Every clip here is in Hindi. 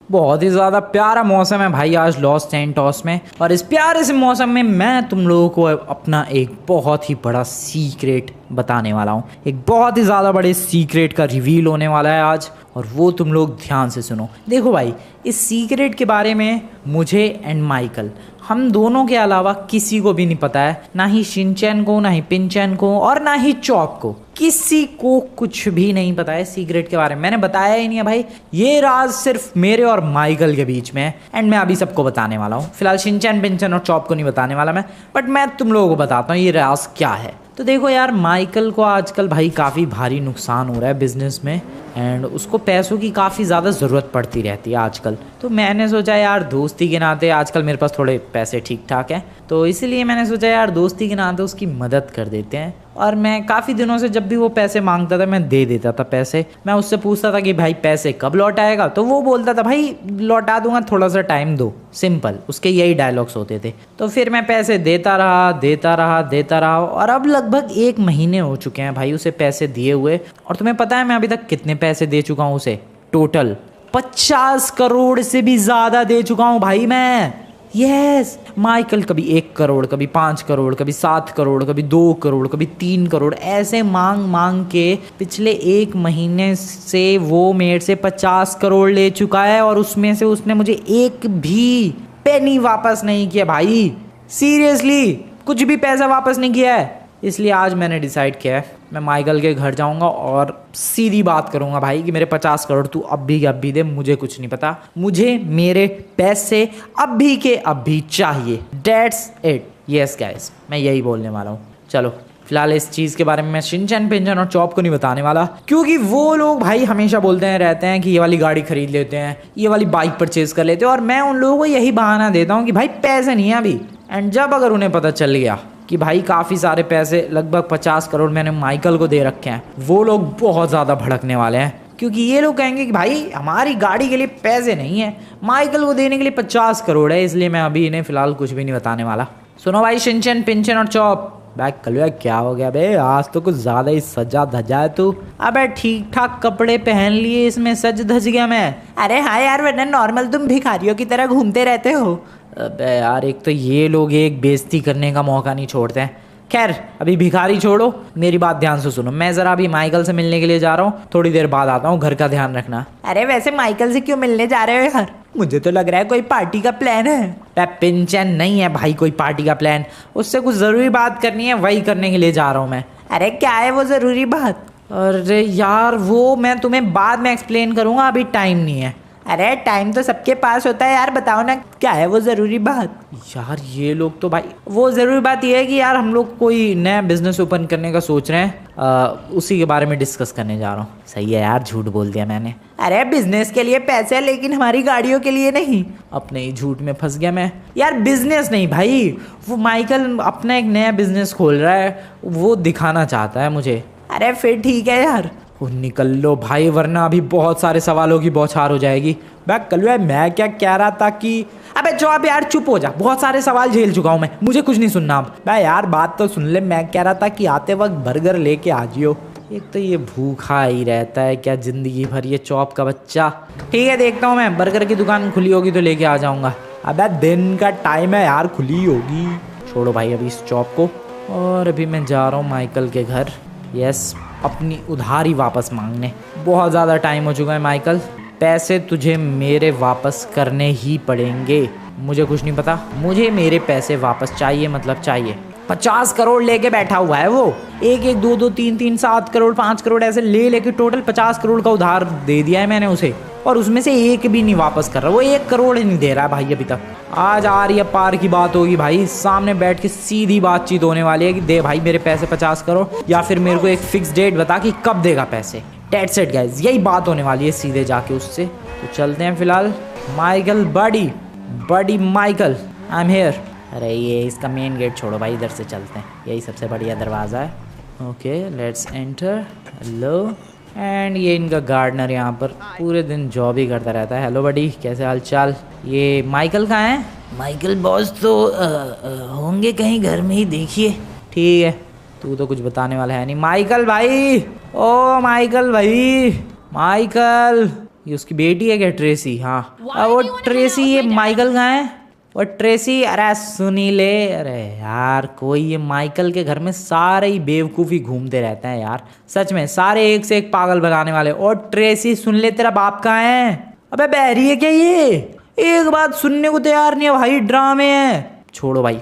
बहुत ही ज़्यादा प्यारा मौसम है भाई आज लॉस सैंटोस में। और इस प्यारे से मौसम में मैं तुम लोगों को अपना एक बहुत ही बड़ा सीक्रेट बताने वाला हूँ। एक बहुत ही ज़्यादा बड़े सीक्रेट का रिवील होने वाला है आज, और वो तुम लोग ध्यान से सुनो। देखो भाई, इस सीक्रेट के बारे में मुझे एंड माइकल, हम दोनों के अलावा किसी को भी नहीं पता है। ना ही शिनचैन को, ना ही पिनचैन को, और ना ही चॉप को। किसी को कुछ भी नहीं पता है सीक्रेट के बारे में। मैंने बताया ही नहीं है भाई। ये राज सिर्फ मेरे और माइकल के बीच में है, एंड मैं अभी सबको बताने वाला हूँ। फिलहाल शिनचैन, पिनचैन और चॉप को नहीं बताने वाला मैं, बट मैं तुम लोगों को बताता हूँ ये राज क्या है। तो देखो यार, माइकल को आजकल भाई काफ़ी भारी नुकसान हो रहा है बिजनेस में, एंड उसको पैसों की काफ़ी ज़्यादा ज़रूरत पड़ती रहती है आजकल। तो मैंने सोचा यार दोस्ती के नाते, आजकल मेरे पास थोड़े पैसे ठीक ठाक हैं, तो इसीलिए मैंने सोचा यार दोस्ती के नाते उसकी मदद कर देते हैं। और मैं काफ़ी दिनों से जब भी वो पैसे मांगता था मैं दे देता था पैसे। मैं उससे पूछता था कि भाई पैसे कब लौट आएगा, तो वो बोलता था भाई लौटा दूंगा, थोड़ा सा टाइम दो। सिंपल उसके यही डायलॉग्स होते थे। तो फिर मैं पैसे देता रहा, और अब लगभग 1 महीने हो चुके हैं भाई उसे पैसे दिए हुए। और तुम्हें पता है मैं अभी तक कितने पैसे दे चुका हूँ उसे? टोटल 50 करोड़ से भी ज़्यादा दे चुका हूँ भाई मैं। यस, माइकल कभी 1 करोड़, कभी 5 करोड़, कभी 7 करोड़, कभी 2 करोड़, कभी 3 करोड़, ऐसे मांग मांग के पिछले 1 महीने से वो मेरे से 50 करोड़ ले चुका है। और उसमें से उसने मुझे एक भी पेनी वापस नहीं किया भाई। सीरियसली कुछ भी पैसा वापस नहीं किया है। इसलिए आज मैंने डिसाइड किया है मैं माइकल के घर जाऊंगा और सीधी बात करूंगा भाई कि मेरे 50 करोड़ तू अब भी दे, मुझे कुछ नहीं पता, मुझे मेरे पैसे अभी के अभी चाहिए। That's it। यस गाइस, मैं यही बोलने वाला हूँ। चलो फिलहाल इस चीज़ के बारे में मैं शिनचैन, पिनचैन और चॉप को नहीं बताने वाला, क्योंकि वो लोग भाई हमेशा बोलते रहते हैं कि ये वाली गाड़ी खरीद लेते हैं, ये वाली बाइक परचेज कर लेते हैं, और मैं उन लोगों को यही बहाना देता हूँ कि भाई पैसे नहीं है अभी। एंड जब अगर उन्हें पता चल गया कि भाई काफ़ी सारे पैसे, लगभग 50 करोड़ मैंने माइकल को दे रखे हैं, वो लोग बहुत ज़्यादा भड़कने वाले हैं। क्योंकि ये लोग कहेंगे कि भाई हमारी गाड़ी के लिए पैसे नहीं है, माइकल को देने के लिए 50 करोड़ है। इसलिए मैं अभी इन्हें फ़िलहाल कुछ भी नहीं बताने वाला। सुनो भाई शिनचैन, पिनचैन और चॉप, बैक कलुआ क्या हो गया बे? आज तो कुछ ज़्यादा ही सजा धजा है तू। अबे ठीक ठाक कपड़े पहन लिए, इसमें सज धज गया मैं। अरे हाँ यार, वरना नॉर्मल तुम भिखारियों की तरह घूमते रहते हो। अबे यार, एक तो ये लोग एक बेइज्जती करने का मौका नहीं छोड़ते हैं। खैर अभी भिखारी छोड़ो, मेरी बात ध्यान से सुनो। मैं ज़रा अभी माइकल से मिलने के लिए जा रहा हूँ, थोड़ी देर बाद आता हूँ, घर का ध्यान रखना। अरे वैसे माइकल से क्यों मिलने जा रहे हो यार? मुझे तो लग रहा है कोई पार्टी का प्लान है। पिनचैन नहीं है भाई कोई पार्टी का प्लान, उससे कुछ ज़रूरी बात करनी है, वही करने के लिए जा रहा हूँ मैं। अरे क्या है वो ज़रूरी बात? अरे यार वो मैं तुम्हें बाद में एक्सप्लेन करूँगा, अभी टाइम नहीं है। अरे टाइम तो सबके पास होता है यार, बताओ ना क्या है वो ज़रूरी बात? यार ये लोग तो भाई, वो ज़रूरी बात ये है कि यार हम लोग कोई नया बिजनेस ओपन करने का सोच रहे हैं, उसी के बारे में डिस्कस करने जा रहा हूँ। सही है यार, झूठ बोल दिया मैंने। अरे बिजनेस के लिए पैसे, लेकिन हमारी गाड़ियों के लिए नहीं। अपने ही झूठ में फंस गया मैं। यार बिजनेस नहीं भाई, वो माइकल अपना एक नया बिजनेस खोल रहा है, वो दिखाना चाहता है मुझे। अरे फिर ठीक है यार, निकल लो भाई, वरना अभी बहुत सारे सवालों की बौछार हो जाएगी। बैक कलुआ, मैं क्या कह रहा था कि अबे जवाब यार, चुप हो जा, बहुत सारे सवाल झेल चुका हूँ मैं, मुझे कुछ नहीं सुनना अब। बे यार बात तो सुन ले, मैं कह रहा था कि आते वक्त बर्गर लेके आ जियो। एक तो ये भूखा ही रहता है क्या जिंदगी भर, ये चॉप का बच्चा। ठीक है देखता हूँ मैं, बर्गर की दुकान खुली होगी तो लेके आ जाऊँगा। अबे दिन का टाइम है यार, खुली होगी। छोड़ो भाई अभी इस चॉप को, और अभी मैं जा रहा हूँ माइकल के घर। यस, अपनी उधारी वापस मांगने। बहुत ज़्यादा टाइम हो चुका है माइकल, पैसे तुझे मेरे वापस करने ही पड़ेंगे। मुझे कुछ नहीं पता, मुझे मेरे पैसे वापस चाहिए, मतलब चाहिए। 50 करोड़ लेके बैठा हुआ है वो, 1-1, 2-2, 3-3, 7 करोड़, 5 करोड़ ऐसे लेके टोटल 50 करोड़ का उधार दे दिया है मैंने उसे, और उसमें से एक भी नहीं वापस कर रहा। वो 1 करोड़ ही नहीं दे रहा है भाई अभी तक। आज आ रही है पार की बात होगी भाई, सामने बैठ के सीधी बातचीत होने वाली है कि दे भाई मेरे पैसे 50 करोड़, या फिर मेरे को एक फिक्स डेट बता कि कब देगा पैसे। That's it guys, यही बात होने वाली है सीधे जाके उससे। तो चलते हैं फिलहाल। माइकल बड़ी माइकल, आई एम हेयर। अरे ये इसका मेन गेट छोड़ो भाई, इधर से चलते हैं, यही सबसे बढ़िया दरवाज़ा है। Okay let's enter. Hello, and ये इनका गार्डनर यहाँ पर पूरे दिन जॉब ही करता रहता है। हेलो बडी, कैसे हाल चाल? ये माइकल कहाँ है? माइकल बॉस तो होंगे कहीं घर में ही, देखिए। ठीक है, तू तो कुछ बताने वाला है नहीं। माइकल भाई, ओ माइकल भाई, माइकल ये उसकी बेटी है क्या ट्रेसी? हाँ। वो ट्रेसी, ये माइकल कहाँ है? और ट्रेसी, अरे सुनी ले, अरे यार कोई ये माइकल के घर में सारे ही बेवकूफ़ी घूमते रहते हैं यार, सच में सारे एक से एक पागल बनाने वाले। और ट्रेसी सुन ले, तेरा बाप कहाँ है? अबे बहरी है क्या ये? एक बात सुनने को तैयार नहीं है भाई, ड्रामे हैं। छोड़ो भाई।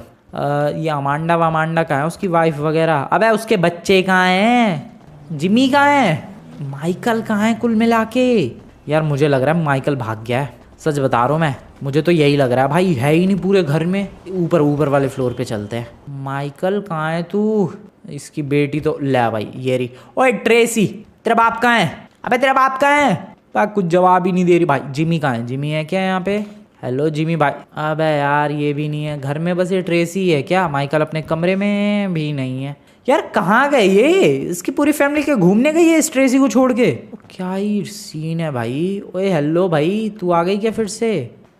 ये अमांडा वामांडा कहाँ है, उसकी वाइफ वगैरह? अबे उसके बच्चे कहाँ हैं? जिमी कहाँ है? माइकल कहाँ है? कुल मिला के यार मुझे लग रहा है माइकल भाग गया है, सच बता रहा हूँ मैं, मुझे तो यही लग रहा है भाई, है ही नहीं पूरे घर में। ऊपर वाले फ्लोर पे चलते हैं। माइकल कहाँ है तू? इसकी बेटी तो ले भाई ये रही। ओए ट्रेसी, तेरा बाप कहाँ है? अबे तेरा बाप कहाँ है? कुछ जवाब ही नहीं दे रही भाई। जिमी कहाँ है? जिमी है क्या यहाँ पे? हेलो जिमी भाई। अबे यार ये भी नहीं है घर में, बस ये ट्रेसी है क्या? माइकल अपने कमरे में भी नहीं है यार, कहाँ गए ये? इसकी पूरी फैमिली के घूमने गई है इस ट्रेसी को छोड़ के? क्या ही सीन है भाई। ओए हेलो भाई, तू आ गई क्या फिर से?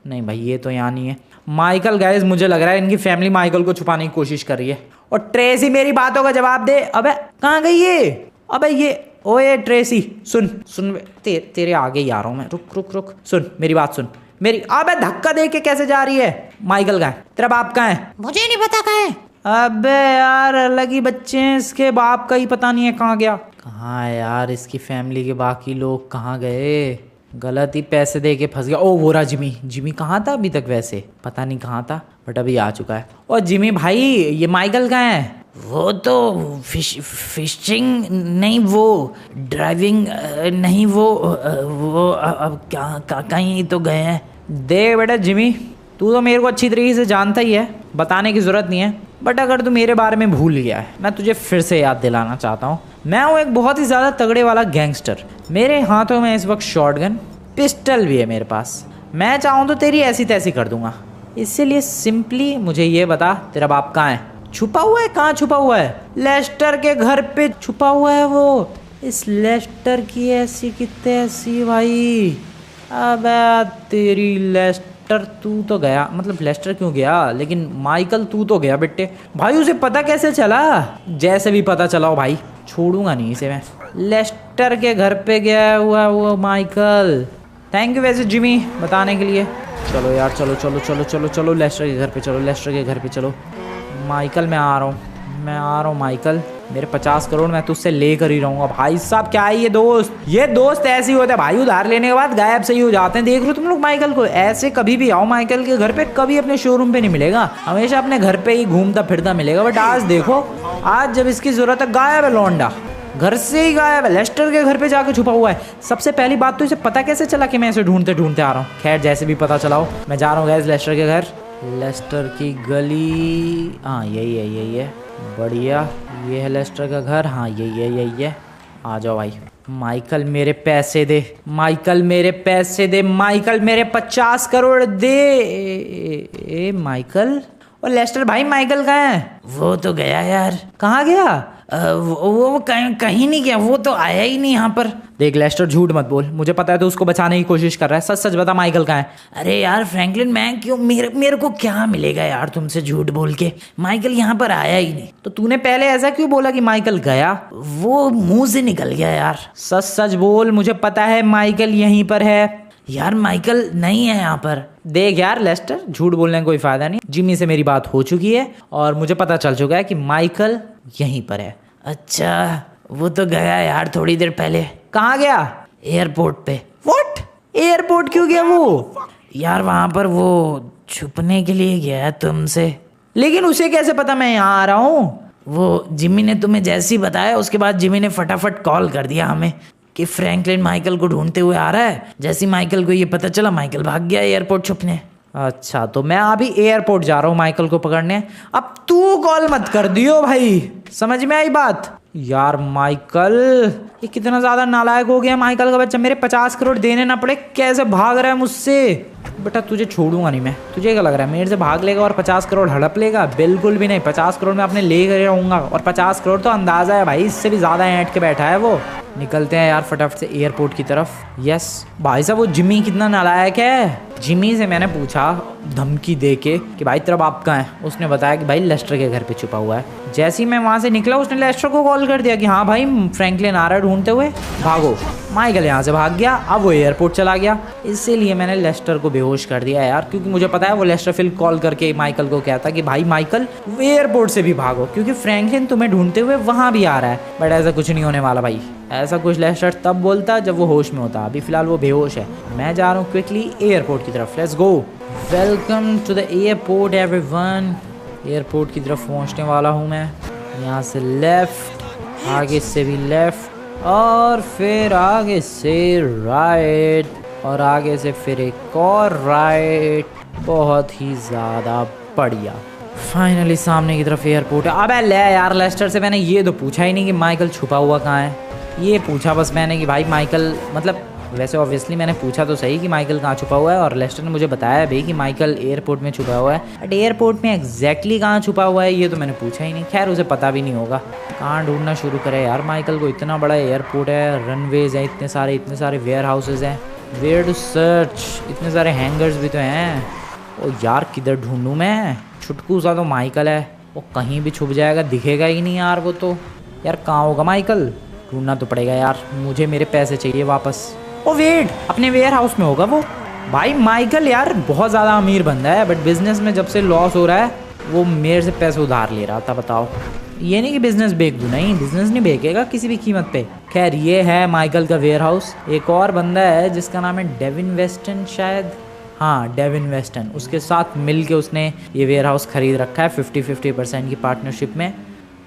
नहीं भाई ये तो यहाँ नहीं है। माइकल गाइस, मुझे लग रहा है इनकी फैमिली माइकल को छुपाने की कोशिश कर रही है। और ट्रेसी मेरी बातों का जवाब दे। अबे कहाँ गई ये? अबे ये, ओए ट्रेसी सुन सुन, तेरे आगे ही आ रहा हूँ मैं, रुक सुन मेरी बात सुन मेरी। अबे धक्का दे के कैसे जा रही है? माइकल कहाँ है? तेरा बाप कहाँ है? मुझे नहीं पता कहाँ है। अबे यार अलग ही बच्चे हैं, इसके बाप का ही पता नहीं है कहाँ गया। कहाँ है यार इसकी फैमिली के बाकी लोग, कहाँ गए? गलत ही पैसे दे के फंस गया। ओ वो रहा जिमी। जिमी कहाँ था अभी तक? वैसे पता नहीं कहाँ था, बट अभी आ चुका है। और जिमी भाई, ये माइकल कहाँ है? वो तो फिशिंग नहीं, वो ड्राइविंग नहीं, वो अब क्या कहीं तो गए हैं। देख बेटा जिमी, तू तो मेरे को अच्छी तरीके से जानता ही है, बताने की ज़रूरत नहीं है, बट अगर तू मेरे बारे में भूल गया है, मैं तुझे फिर से याद दिलाना चाहता हूँ। मैं हूँ एक बहुत ही ज़्यादा तगड़े वाला गैंगस्टर। मेरे हाथों में इस वक्त शॉटगन, पिस्टल भी है मेरे पास। मैं चाहूँ तो तेरी ऐसी तैसी कर दूंगा। इसीलिए सिंपली मुझे ये बता, तेरा बाप कहाँ है? छुपा हुआ है? कहाँ छुपा हुआ है? लेस्टर के घर पे छुपा हुआ है वो। इस लेस्टर की ऐसी की तैसी भाई। अबे तेरी लेस्टर, तू तो गया, मतलब लेस्टर क्यों गया, लेकिन माइकल तू तो गया बेटे। भाई उसे पता कैसे चला? जैसे भी पता चला हो भाई, छोड़ूंगा नहीं इसे मैं। लेस्टर के घर पे गया हुआ वो माइकल। थैंक यू वैसे जिमी बताने के लिए। चलो यार चलो चलो चलो चलो चलो लेस्टर के घर पे चलो, लेस्टर के घर पे चलो। माइकल मैं आ रहा हूँ माइकल, मेरे 50 करोड़ मैं तुझसे लेकर ही रहूँगा। भाई साहब क्या है ये दोस्त ऐसे ही होते हैं भाई, उधार लेने के बाद गायब से ही हो जाते हैं। देख लो तुम लोग माइकल को, ऐसे कभी भी आओ माइकल के घर पे, कभी अपने शोरूम पे नहीं मिलेगा, हमेशा अपने घर पे ही घूमता फिरता मिलेगा। बट आज देखो, आज जब इसकी जरूरत है गायब है लौंडा, घर से ही गायब है, लेस्टर के घर पे जाके छुपा हुआ है। सबसे पहली बात तो इसे पता कैसे चला कि मैं इसे ढूंढते ढूंढते आ रहा हूँ? खैर जैसे भी पता चला हो, मैं जा रहा हूँ गैस लेस्टर के घर। लेस्टर की गली, हाँ यही है, बढ़िया, ये है लेस्टर का घर, हाँ यही है। आ जाओ भाई। माइकल मेरे पैसे दे, माइकल मेरे पैसे दे, माइकल मेरे 50 करोड़ दे। ए माइकल, और लेस्टर भाई माइकल कहाँ है? वो तो गया यार। कहाँ गया? वो कहीं नहीं गया, वो तो आया ही नहीं यहाँ पर। देख लेस्टर झूठ मत बोल, मुझे पता है तो उसको बचाने की कोशिश कर रहा है, सच सच बता माइकल कहाँ है? अरे यार फ्रैंकलिन, मैं क्यों, मेरे को क्या मिलेगा यार तुमसे झूठ बोल के? माइकल यहाँ पर आया ही नहीं। तो तूने पहले ऐसा क्यों बोला कि माइकल गया? वो मुंह से निकल गया यार। सच सच बोल, मुझे पता है माइकल यहीं पर है। यार माइकल नहीं है यहाँ पर। देख यार लेस्टर, झूठ बोलने का कोई फायदा नहीं। जिमी से मेरी बात हो चुकी है और मुझे पता चल चुका है कि माइकल यहीं पर है। अच्छा, वो तो गया यार थोड़ी देर पहले। कहाँ गया? एयरपोर्ट पे। व्हाट? एयरपोर्ट क्यों गया वो? यार वहाँ पर वो छुपने के लिए गया तुमसे। लेकिन उसे कैसे पता मैं यहाँ आ रहा हूँ? वो जिमी ने तुम्हें जैसे ही बताया, उसके बाद जिमी ने फटाफट कॉल कर दिया हमें कि फ्रैंकलिन माइकल को ढूंढते हुए आ रहा है। जैसे ही माइकल को ये पता चला, माइकल भाग गया एयरपोर्ट छुपने। अच्छा, तो मैं अभी एयरपोर्ट जा रहा हूँ माइकल को पकड़ने। अब तू कॉल मत कर दियो भाई, समझ में आई बात? यार माइकल, ये कितना ज्यादा नालायक हो गया माइकल का बच्चा। मेरे 50 करोड़ देने ना पड़े, कैसे भाग रहा है मुझसे। बेटा तुझे छोड़ूंगा नहीं मैं। तुझे क्या लग रहा है मेरे से भाग लेगा और 50 करोड़ हड़प लेगा? बिल्कुल भी नहीं। 50 करोड़ मैं अपने ले कर रहूंगा, और 50 करोड़ तो अंदाजा है भाई, इससे भी ज्यादा ऐंठ के बैठा है वो। निकलते हैं यार फटाफट से एयरपोर्ट की तरफ। यस भाई साहब, वो जिमी कितना नालायक है। जिमी से मैंने पूछा धमकी दे के कि भाई तेरा बाप कहाँ है। उसने बताया कि भाई लेस्टर के घर पे छुपा हुआ है। जैसे ही मैं वहाँ से निकला उसने लेस्टर को कॉल कर दिया कि हाँ भाई फ्रैंकलिन आ रहा है ढूंढते हुए, भागो। माइकल यहाँ से भाग गया, अब वो एयरपोर्ट चला गया। इसीलिए मैंने लेस्टर को बेहोश कर दिया यार, क्योंकि मुझे पता है वो लेस्टर फिर कॉल करके माइकल को कहता कि भाई माइकल एयरपोर्ट से भी भागो, क्योंकि फ्रैंकलिन तुम्हें ढूंढते हुए वहाँ भी आ रहा है। बट ऐसा कुछ नहीं होने वाला भाई, ऐसा कुछ लेस्टर तब बोलता जब वो होश में होता। अभी फिलहाल वो बेहोश है। मैं जा रहा हूँ क्विकली एयरपोर्ट की तरफ। Let's go. Welcome to the airport everyone. Airport की तरफ पहुँचने वाला हूँ मैं। यहाँ से लेफ्ट, आगे से भी लेफ्ट, और फिर आगे से राइट, और आगे से फिर एक और राइट। बहुत ही ज़्यादा बढ़िया। फाइनली सामने की तरफ एयरपोर्ट है। अबे ले यार, लेस्टर से मैंने ये तो पूछा ही नहीं कि माइकल छुपा हुआ कहाँ है। ये पूछा बस मैंने कि भाई माइकल, मतलब वैसे ऑब्वियसली मैंने पूछा तो सही कि माइकल कहाँ छुपा हुआ है, और लेस्टर ने मुझे बताया भी कि माइकल एयरपोर्ट में छुपा हुआ है। बट एयरपोर्ट में एग्जैक्टली कहाँ छुपा हुआ है ये तो मैंने पूछा ही नहीं। खैर उसे पता भी नहीं होगा। कहाँ ढूंढना शुरू करें यार माइकल को। इतना बड़ा एयरपोर्ट है, रनवेज हैं इतने सारे वेयर हाउसेज हैं। वेयर टू सर्च, इतने सारे हैंगर्स भी तो हैं। ओ यार किधर ढूंढूं मैं। छुटकू सा तो माइकल है, वो कहीं भी छुप जाएगा, दिखेगा ही नहीं यार वो तो। यार कहाँ होगा माइकल, ढूंढना तो पड़ेगा यार। मुझे मेरे पैसे चाहिए वापस। ओ वेट, अपने वेयर हाउस में होगा वो। भाई माइकल यार बहुत ज़्यादा अमीर बंदा है, बट बिजनेस में जब से लॉस हो रहा है वो मेरे से पैसे उधार ले रहा था। बताओ, ये नहीं कि बिजनेस बेच दूँ, नहीं बिजनेस नहीं बेचेगा किसी भी कीमत पे। खैर ये है माइकल का वेयर हाउस। एक और बंदा है जिसका नाम है डेविन वेस्टन शायद, हाँ डेविन वेस्टन। उसके साथ मिल के उसने ये वेयर हाउस खरीद रखा है 50-50% की पार्टनरशिप में।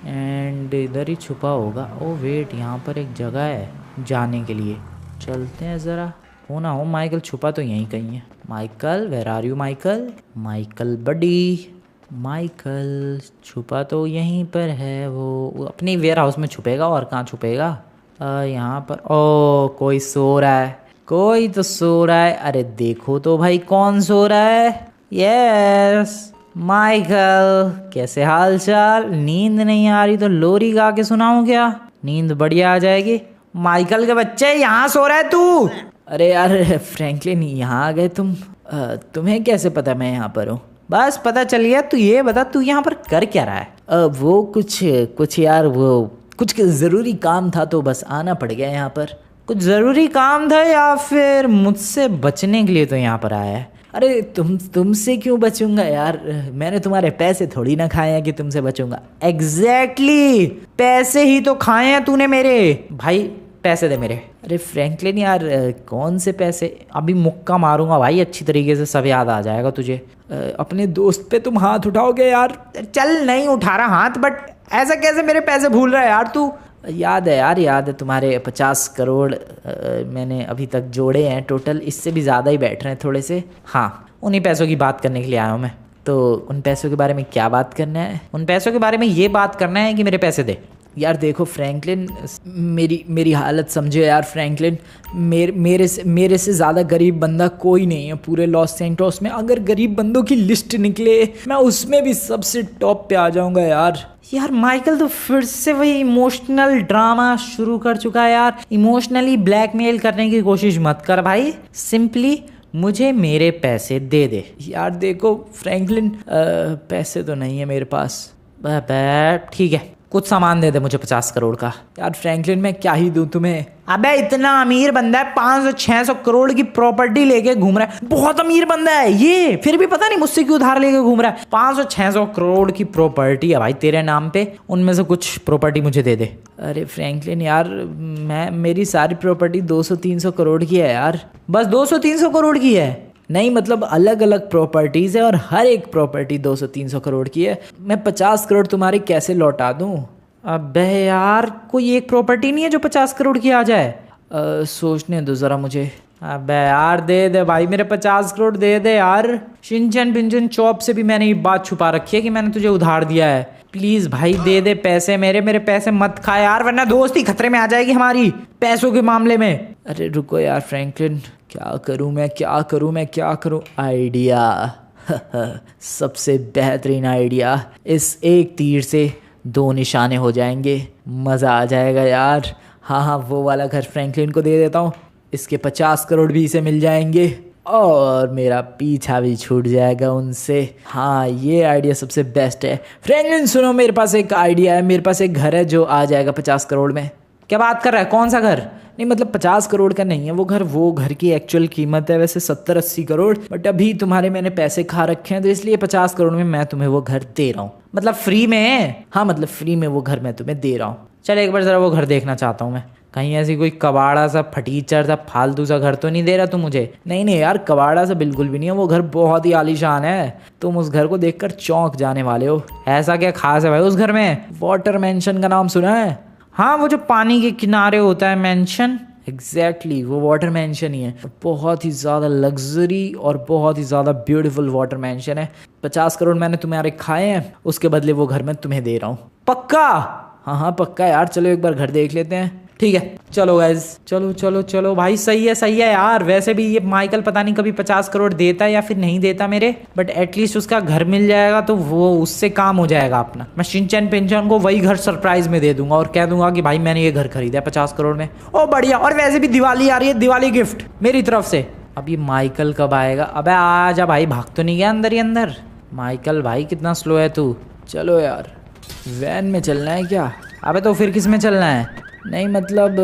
एंड इधर ही छुपा होगा। ओ वेट, यहाँ पर एक जगह है जाने के लिए, चलते हैं ज़रा। हो ना हो माइकल छुपा तो यहीं कहीं है। Michael, where are you Michael? Michael buddy, Michael छुपा तो यहीं पर है। वो अपनी वेयर हाउस में छुपेगा, और कहाँ छुपेगा। यहाँ पर। ओ कोई सो रहा है, कोई तो सो रहा है। अरे देखो तो भाई कौन सो रहा है। यस माइकल, कैसे हाल चाल? नींद नहीं आ रही तो लोरी गा के सुनाऊं क्या? नींद बढ़िया आ जाएगी। माइकल के बच्चे, यहाँ सो रहा है तू? अरे यार फ्रैंकलिन, यहाँ आ गए तुम। तुम्हें कैसे पता मैं यहाँ पर हूँ? बस पता चल गया। तू ये बता, तू यहाँ पर कर क्या रहा है? वो कुछ यार, वो कुछ ज़रूरी काम था तो बस आना पड़ गया यहाँ पर। कुछ ज़रूरी काम था या फिर मुझसे बचने के लिए तो यहाँ पर आया है? अरे तुमसे क्यों बचूंगा यार, मैंने तुम्हारे पैसे थोड़ी ना खाए हैं कि तुमसे बचूंगा। एग्जैक्टली, पैसे ही तो खाए हैं तूने मेरे। भाई पैसे दे मेरे। अरे फ्रैंकलिन यार, कौन से पैसे? अभी मुक्का मारूंगा भाई अच्छी तरीके से, सब याद आ जाएगा तुझे। अपने दोस्त पे तुम हाथ उठाओगे यार? चल नहीं उठा रहा हाथ, बट ऐसा कैसे मेरे पैसे भूल रहा है यार तू? याद है यार, याद है। तुम्हारे 50 करोड़ मैंने अभी तक जोड़े हैं टोटल, इससे भी ज़्यादा ही बैठ रहे हैं थोड़े से। हाँ, उन्हीं पैसों की बात करने के लिए आया हूँ मैं। तो उन पैसों के बारे में क्या बात करना है? उन पैसों के बारे में ये बात करना है कि मेरे पैसे दे। यार देखो फ्रैंकलिन, मेरी हालत समझो यार फ्रैंकलिन। मेरे से ज़्यादा गरीब बंदा कोई नहीं है पूरे लॉस सैंटोस में। अगर गरीब बंदों की लिस्ट निकले, मैं उसमें भी सबसे टॉप पे आ जाऊंगा यार। यार माइकल तो फिर से वही इमोशनल ड्रामा शुरू कर चुका है यार। इमोशनली ब्लैकमेल करने की कोशिश मत कर भाई, सिंपली मुझे मेरे पैसे दे दे। यार देखो फ्रैंकलिन, पैसे तो नहीं है मेरे पास। ठीक है, कुछ सामान दे दे मुझे 50 करोड़ का। यार फ्रैंकलिन मैं क्या ही दूं तुम्हें? अबे इतना अमीर बंदा है, 500-600 करोड़ की प्रॉपर्टी लेके घूम रहा है। बहुत अमीर बंदा है ये, फिर भी पता नहीं मुझसे क्यों उधार लेके घूम रहा है। 500-600 करोड़ की प्रॉपर्टी है भाई तेरे नाम पे, उनमें से कुछ प्रॉपर्टी मुझे दे दे। अरे फ्रैंकलिन यार, मेरी सारी प्रॉपर्टी 200-300 करोड़ की है यार। बस 200-300 करोड़ की है? नहीं मतलब अलग अलग प्रॉपर्टीज़ है और हर एक प्रॉपर्टी 200-300 करोड़ की है। मैं 50 करोड़ तुम्हारी कैसे लौटा दूँ? अबे यार, कोई एक प्रॉपर्टी नहीं है जो 50 करोड़ की आ जाए? सोचने दो ज़रा मुझे। अबे यार दे दे भाई, मेरे 50 करोड़ दे दे यार। शिनचैन पिंचन चौप से भी मैंने ये बात छुपा रखी है कि मैंने तुझे उधार दिया है। प्लीज़ भाई दे दे पैसे मेरे पैसे मत खा यार, वरना दोस्ती खतरे में आ जाएगी हमारी पैसों के मामले में। अरे रुको यार फ्रैंकलिन, क्या करूं मैं? आइडिया सबसे बेहतरीन आइडिया। इस एक तीर से 2 निशाने हो जाएंगे, मज़ा आ जाएगा यार। हाँ, वो वाला घर फ्रैंकलिन को दे देता हूँ, इसके 50 करोड़ भी इसे मिल जाएंगे। और मेरा पीछा भी छूट जाएगा उनसे। हाँ, ये आइडिया सबसे बेस्ट है। फ्रेंकलिन सुनो, मेरे पास एक आइडिया है। मेरे पास एक घर है जो आ जाएगा 50 करोड़ में। क्या बात कर रहा है? कौन सा घर? नहीं मतलब 50 करोड़ का नहीं है वो घर की एक्चुअल कीमत है वैसे 70-80 करोड़, बट अभी तुम्हारे मैंने पैसे खा रखे हैं तो इसलिए 50 करोड़ में मैं तुम्हें वो घर दे रहा हूँ। मतलब फ्री में? हाँ मतलब फ्री में वो घर मैं तुम्हें दे रहा हूँ। चल एक बार जरा वो घर देखना चाहता हूँ मैं। कहीं ऐसी कोई कबाड़ा सा फटीचर सा फालतू सा घर तो नहीं दे रहा तू मुझे? नहीं नहीं यार, कबाड़ा सा बिल्कुल भी नहीं है, वो घर बहुत ही आलीशान है। तुम उस घर को देखकर चौंक जाने वाले हो। ऐसा क्या खास है भाई उस घर में? वाटर मैंशन का नाम सुना है? हाँ, वो जो पानी के किनारे होता है मैंशन। एग्जैक्टली वो वाटर मैंशन ही है। बहुत ही ज़्यादा लग्जरी और बहुत ही ज़्यादा ब्यूटीफुल वाटर मैंशन है। 50 करोड़ मैंने तुम्हारे खाए हैं, उसके बदले वो घर मैं तुम्हें दे रहा हूँ। पक्का? हाँ हाँ पक्का यार, चलो एक बार घर देख लेते हैं। ठीक है चलो गाइज, चलो चलो चलो भाई। सही है यार। वैसे भी ये माइकल पता नहीं कभी 50 करोड़ देता है या फिर नहीं देता मेरे, बट एटलीस्ट उसका घर मिल जाएगा तो वो उससे काम हो जाएगा अपना। मैं शिनचैन पिंचन को वही घर सरप्राइज में दे दूंगा और कह दूंगा कि भाई मैंने ये घर खरीदा है 50 करोड़ में। ओ बढ़िया। और वैसे भी दिवाली आ रही है, दिवाली गिफ्ट मेरी तरफ से। अब ये माइकल कब आएगा? अबे आ जा भाई, भाग तो नहीं गया अंदर ही अंदर? माइकल भाई कितना स्लो है तू। चलो यार, वैन में चलना है क्या? अबे तो फिर किस में चलना है? नहीं मतलब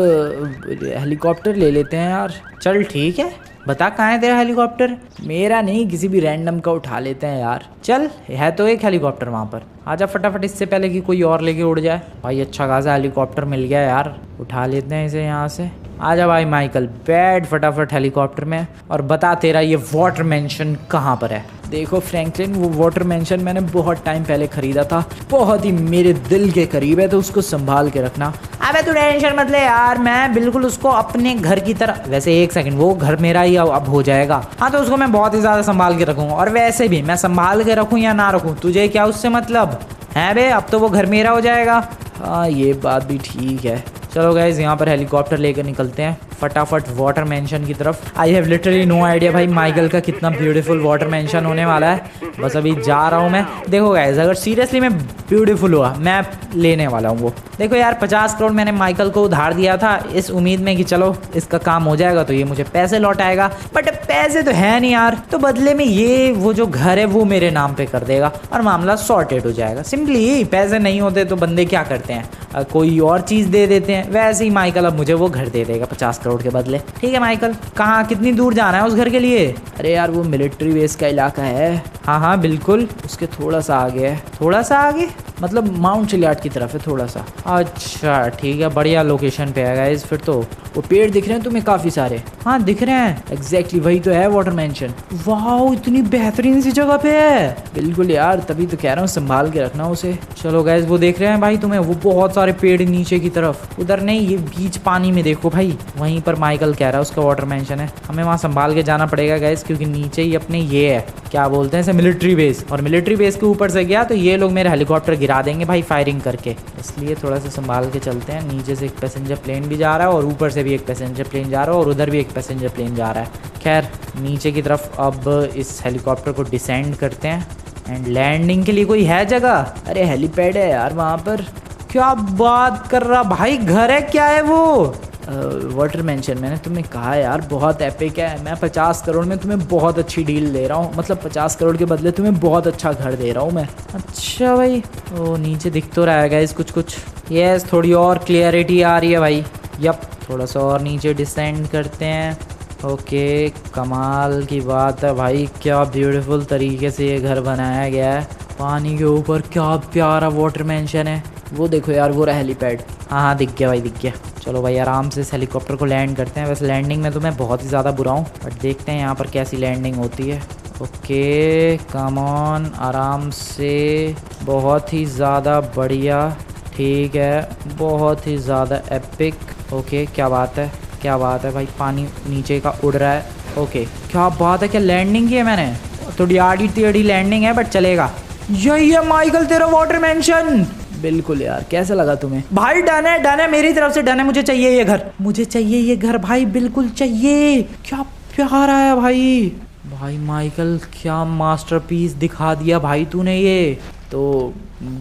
हेलीकॉप्टर ले लेते हैं यार। चल ठीक है, बता कहाँ है तेरा हेलीकॉप्टर? मेरा नहीं, किसी भी रैंडम का उठा लेते हैं यार। चल, है तो एक हेलीकॉप्टर वहाँ पर। आजा फटाफट, इससे पहले कि कोई और लेके उड़ जाए। भाई अच्छा खासा हेलीकॉप्टर मिल गया यार, उठा लेते हैं इसे यहाँ से। आजा भाई माइकल, बैठ फटाफट हेलीकॉप्टर में और बता तेरा ये वाटर मैंशन कहाँ पर है। देखो फ्रैंकलिन, वो वाटर मैंशन मैंने बहुत टाइम पहले खरीदा था, बहुत ही मेरे दिल के करीब है, तो उसको संभाल के रखना। अबे तू टेंशन मत ले यार, मैं बिल्कुल उसको अपने घर की तरह। वैसे एक सेकंड, वो घर मेरा ही अब हो जाएगा। हाँ तो उसको मैं बहुत ही ज़्यादा संभाल के रखूँगा। और वैसे भी मैं संभाल के रखूँ या ना रखूँ, तुझे क्या उससे मतलब है बे? अब तो वो घर मेरा हो जाएगा। हाँ ये बात भी ठीक है। चलो गाइज, यहाँ पर हेलीकॉप्टर लेकर निकलते हैं फटाफट वाटर मैंशन की तरफ। I have literally no idea भाई माइकल का कितना ब्यूटीफुल वाटर मैंशन होने वाला है। बस अभी जा रहा हूँ मैं। देखो गाइज, अगर सीरियसली में ब्यूटीफुल हुआ, मैं लेने वाला हूँ वो। देखो यार, 50 करोड़ मैंने माइकल को उधार दिया था इस उम्मीद में कि चलो इसका काम हो जाएगा तो ये मुझे पैसे लौटाएगा, बट पैसे तो है नहीं यार। तो बदले में ये वो जो घर है वो मेरे नाम पे कर देगा और मामला सॉर्टेड हो जाएगा। सिंपली पैसे नहीं होते तो बंदे क्या करते हैं, कोई और चीज़ दे देते हैं। वैसे ही माइकल अब मुझे वो घर दे देगा 50 करोड़ के बदले। ठीक है माइकल, कहाँ कितनी दूर जाना है उस घर के लिए? अरे यार वो मिलिट्री बेस का इलाका है। हाँ हाँ बिल्कुल, उसके थोड़ा सा आगे है। थोड़ा सा आगे मतलब माउंट चिलियार्ड की तरफ है थोड़ा सा। अच्छा ठीक है, बढ़िया लोकेशन पे है गाइस। फिर तो वो पेड़ दिख रहे हैं तुम्हें काफ़ी सारे? हाँ दिख रहे हैं, एग्जैक्टली वही तो है वाटर मैंशन। वाह, इतनी बेहतरीन सी जगह पे है। बिल्कुल यार, तभी तो कह रहा हूँ संभाल के रखना उसे। चलो गाइस, वो देख रहे हैं भाई तुम्हें, वो बहुत सारे पेड़ नीचे की तरफ। उधर नहीं, ये बीच पानी में देखो भाई, वहीं पर माइकल कह रहा है उसका वाटर मैंशन है। हमें वहाँ संभाल के जाना पड़ेगा गाइस, क्योंकि नीचे ही अपने ये है, क्या बोलते हैं इसे, मिलिट्री बेस। और मिलिट्री बेस के ऊपर से गया तो ये लोग मेरा हेलीकॉप्टर गिरा देंगे भाई फायरिंग करके, इसलिए थोड़ा सा संभाल के चलते हैं। नीचे से एक पैसेंजर प्लेन भी जा रहा है और ऊपर से भी एक पैसेंजर प्लेन जा रहा है और उधर भी एक पैसेंजर प्लेन जा रहा है। खैर नीचे की तरफ अब इस हेलीकॉप्टर को डिसेंड करते हैं एंड लैंडिंग के लिए कोई है जगह? अरे हेलीपैड है यार वहाँ पर। क्या बात कर रहा भाई, घर है क्या है वो? वाटर मैंशन, मैंने तुम्हें कहा यार बहुत एपिक है। मैं 50 करोड़ में तुम्हें बहुत अच्छी डील दे रहा हूँ, मतलब 50 करोड़ के बदले तुम्हें बहुत अच्छा घर दे रहा हूँ मैं। अच्छा भाई, ओ नीचे दिख तो रहा है गाइस कुछ कुछ। यस, थोड़ी और क्लियरिटी आ रही है भाई। यप, थोड़ा सा और नीचे डिसेंड करते हैं। ओके, कमाल की बात है भाई, क्या ब्यूटीफुल तरीके से ये घर बनाया गया है पानी के ऊपर। क्या प्यारा वाटर मैंशन है। वो देखो यार, वो रहा हेलीपैड। हाँ हाँ दिख गया भाई, दिख गया। चलो भाई आराम से इस हेलीकॉप्टर को लैंड करते हैं। वैसे लैंडिंग में तो मैं बहुत ही ज़्यादा बुरा हूँ, बट देखते हैं यहाँ पर कैसी लैंडिंग होती है। ओके कम ऑन, आराम से, बहुत ही ज़्यादा बढ़िया। ठीक है, बहुत ही ज़्यादा एपिक। ओके क्या बात है, क्या बात है भाई, पानी नीचे का उड़ रहा है। ओके क्या बात है, क्या लैंडिंग की है मैंने? थोड़ी आड़ी टेढ़ी लैंडिंग है बट चलेगा। यही है माइकल तेरा वाटर मैंशन। बिल्कुल यार, कैसा लगा तुम्हें? भाई डन है, डन है, मेरी तरफ से डन है। मुझे चाहिए ये घर, मुझे चाहिए ये घर भाई, बिल्कुल चाहिए। क्या प्यारा है भाई। भाई माइकल क्या मास्टरपीस दिखा दिया भाई तूने। ये तो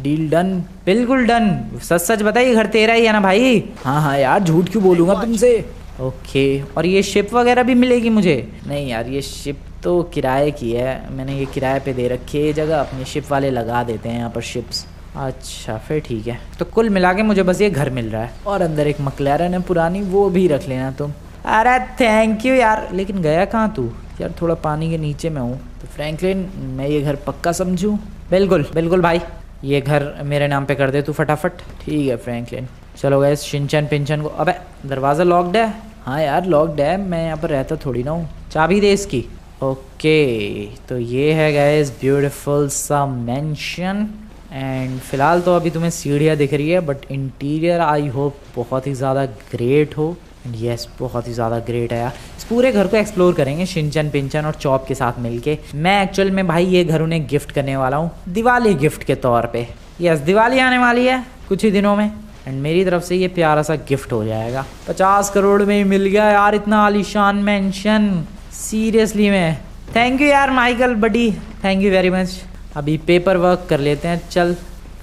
डील डन, बिल्कुल डन। सच सच बताइए, घर तेरा ही है ना भाई? हाँ हाँ यार, झूठ क्यों बोलूँगा तुमसे। ओके, और ये शिप वगैरह भी मिलेगी मुझे? नहीं यार, ये शिप तो किराए की है, मैंने ये किराए पे दे रखी है ये जगह, अपने शिप वाले लगा देते हैं यहाँ पर शिप्स। अच्छा फिर ठीक है, तो कुल मिला के मुझे बस ये घर मिल रहा है, और अंदर एक मैक्लारेन है पुरानी, वो भी रख लेना तुम। अरे थैंक यू यार, लेकिन गया कहाँ तू यार? थोड़ा पानी के नीचे में हूँ। तो फ्रैंकलिन, मैं ये घर पक्का समझूँ? बिल्कुल बिल्कुल भाई, ये घर मेरे नाम पे कर दे तू फटाफट। ठीक है फ्रैंकलिन। चलो गए शिनचैन पिंचन को। अबे दरवाज़ा लॉक्ड है? हाँ यार लॉक्ड है, मैं यहाँ पर रहता थोड़ी ना हूँ। चाबी दे इसकी। ओके, तो ये है गाइस ब्यूटीफुल सा मेंशन, एंड फिलहाल तो अभी तुम्हें सीढ़ियाँ दिख रही है, बट इंटीरियर आई होप बहुत ही ज़्यादा ग्रेट हो। एंड यस, बहुत ही ज़्यादा ग्रेट है यार। इस पूरे घर को एक्सप्लोर करेंगे शिनचैन पिंचन और चॉप के साथ मिलके। मैं एक्चुअल में भाई ये घर उन्हें गिफ्ट करने वाला हूँ, दिवाली गिफ्ट के तौर पे। यस, दिवाली आने वाली है कुछ ही दिनों में, एंड मेरी तरफ से ये प्यारा सा गिफ्ट हो जाएगा। 50 करोड़ में ही मिल गया यार इतना आलीशान मेंशन, सीरियसली में। थैंक यू यार Michael buddy, thank you very much. अभी पेपर वर्क कर लेते हैं, चल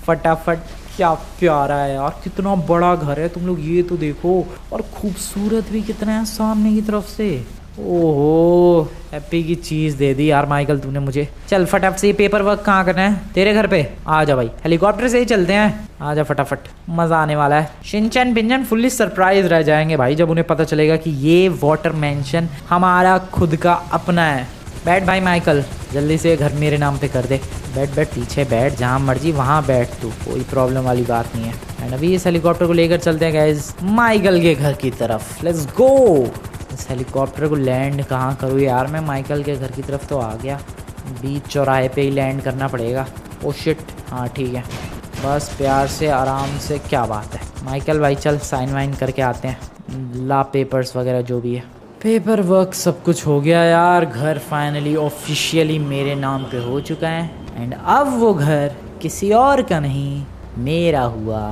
फटाफट। क्या प्यारा है यार, कितना बड़ा घर है, तुम लोग ये तो देखो, और खूबसूरत भी कितना है सामने की तरफ से। ओहो, हैप्पी की चीज़ दे दी यार माइकल तूने मुझे। चल फटाफट से ये पेपर वर्क कहाँ करना है? तेरे घर पे आ जा भाई, हेलीकॉप्टर से ही चलते हैं, आ जा फटाफट, मज़ा आने वाला है। शिनचैन पिंचन फुल्ली सरप्राइज रह जाएंगे भाई जब उन्हें पता चलेगा कि ये वाटर मेंशन हमारा खुद का अपना है। बैठ भाई माइकल, जल्दी से घर मेरे नाम पे कर दे। बैठ बैठ, पीछे बैठ, जहाँ मर्जी वहाँ बैठ तू, कोई प्रॉब्लम वाली बात नहीं है। एंड अभी इस हेलीकॉप्टर को लेकर चलते हैं गाइस माइकल के घर की तरफ। लेट्स गो। इस हेलीकॉप्टर को लैंड कहाँ करूँ यार मैं? माइकल के घर की तरफ तो आ गया, बीच चौराहे पे ही लैंड करना पड़ेगा। ओ शिट, हाँ ठीक है, बस प्यार से आराम से। क्या बात है माइकल भाई, चल साइन वाइन करके आते हैं, ला पेपर्स वगैरह जो भी है। पेपर वर्क सब कुछ हो गया यार, घर फाइनली ऑफिशियली मेरे नाम पे हो चुका है, एंड अब वो घर किसी और का नहीं मेरा हुआ।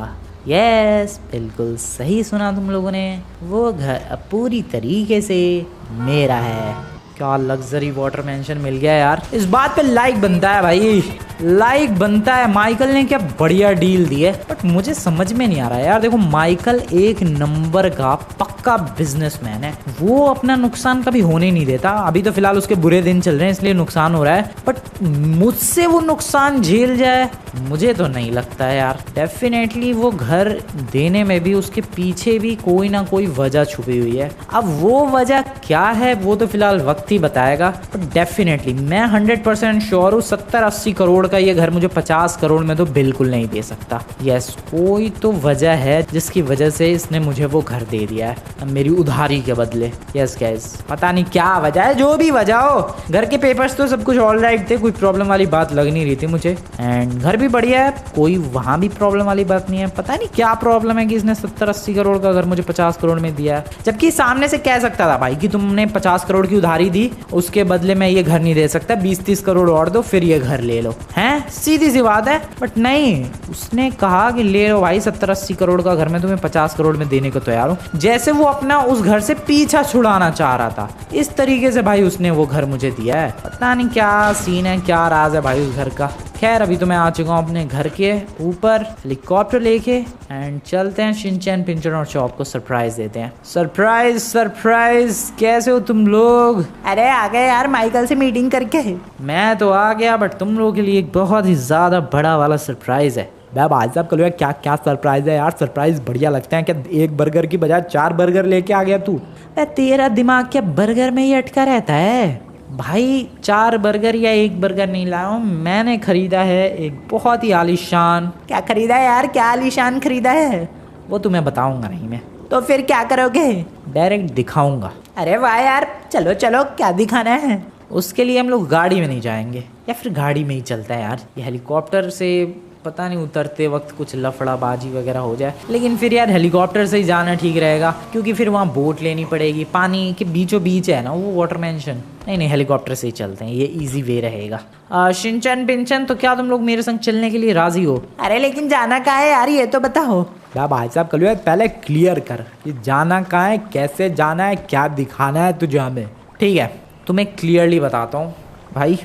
यस, बिल्कुल सही सुना तुम लोगों ने, वो घर अब पूरी तरीके से मेरा है। क्या लग्जरी वाटर मेंशन मिल गया यार, इस बात पे लाइक बनता है भाई, लाइक बनता है। माइकल ने क्या बढ़िया डील दी है, बट मुझे समझ में नहीं आ रहा यार। देखो माइकल एक नंबर का पक्का बिजनेसमैन है, वो अपना नुकसान कभी होने नहीं देता। अभी तो फिलहाल उसके बुरे दिन चल रहे हैं इसलिए नुकसान हो रहा है, बट मुझसे वो नुकसान झेल जाए मुझे तो नहीं लगता है यार। डेफिनेटली वो घर देने में भी उसके पीछे भी कोई ना कोई वजह छुपी हुई है। अब वो वजह क्या है वो तो फिलहाल वक्त ही बताएगा, बट डेफिनेटली मैं 100% श्योर हूँ 70-80 करोड़ का ये घर मुझे 50 करोड़ में तो बिल्कुल नहीं दे सकता। यस, कोई तो वजह है जिसकी वजह से इसने मुझे वो घर दे दिया है मेरी उधारी के बदले। यस गाइस, पता नहीं क्या वजह है, जो भी वजह हो, घर के पेपर्स तो सब कुछ ऑल राइट थे, कोई प्रॉब्लम वाली बात लग नहीं रही थी मुझे, एंड घर भी बढ़िया है, कोई वहाँ भी प्रॉब्लम वाली बात नहीं है। पता नहीं क्या प्रॉब्लम है कि इसने 70-80 करोड़ का घर मुझे 50 करोड़ में दिया है, जबकि सामने से कह सकता था भाई कि तुमने 50 करोड़ की उधारी दी, उसके बदले में ये घर नहीं दे सकता, 20-30 करोड़ और दो फिर ये घर ले लो, हैं? सीधी सी बात है। बट नहीं, उसने कहा कि ले लो भाई, 70-80 करोड़ का घर मैं तुम्हें 50 करोड़ में देने को तैयार हूँ, जैसे वो अपना उस घर से पीछा छुड़ाना चाह रहा था। इस तरीके से भाई उसने वो घर मुझे दिया है। पता नहीं क्या सीन है, क्या राज है भाई उस घर का। खैर अभी तो मैं आ चुका हूँ अपने घर के ऊपर हेलीकॉप्टर लेके, एंड चलते हैं शिनचैन पिंचन और चॉप को सरप्राइज देते हैं। सरप्राइज सरप्राइज, कैसे हो तुम लोग? अरे आ गए यार माइकल से मीटिंग करके। मैं तो आ गया, बट तुम लोगों के लिए एक बहुत ही ज्यादा बड़ा वाला सरप्राइज है। भाई साहब कल क्या क्या सरप्राइज है यार? सरप्राइज बढ़िया लगते हैं क्या? एक बर्गर की बजाय 4 बर्गर लेके आ गया तू। तेरा दिमाग क्या बर्गर में ही अटका रहता है? भाई 4 बर्गर या 1 बर्गर नहीं लाया हूँ, मैंने खरीदा है एक बहुत ही आलीशान। क्या खरीदा है यार? क्या आलीशान खरीदा है? वो तुम्हें बताऊंगा नहीं मैं। तो फिर क्या करोगे? डायरेक्ट दिखाऊंगा। अरे वाह यार, चलो चलो, क्या दिखाना है? उसके लिए हम लोग गाड़ी में नहीं जाएंगे, या फिर गाड़ी में ही चलता है यार। ये हेलीकॉप्टर से पता नहीं उतरते वक्त कुछ लफड़ाबाजी वगैरह हो जाए, लेकिन फिर यार हेलीकॉप्टर से ही जाना ठीक रहेगा, क्योंकि फिर वहाँ बोट लेनी पड़ेगी, पानी के बीचों बीच है ना वो वाटर मेंशन। नहीं हेलीकॉप्टर से ही चलते हैं, ये इजी वे रहेगा। शिनचैन पिंचन, तो क्या तुम लोग मेरे संग चलने के लिए राजी हो? अरे लेकिन जाना कहाँ है यार, ये तो बताओ। भाई साहब कल पहले क्लियर कर कि जाना कहाँ है, कैसे जाना है, क्या दिखाना है तुझे हमें। ठीक है, तुम्हें क्लियरली बताता हूँ भाई,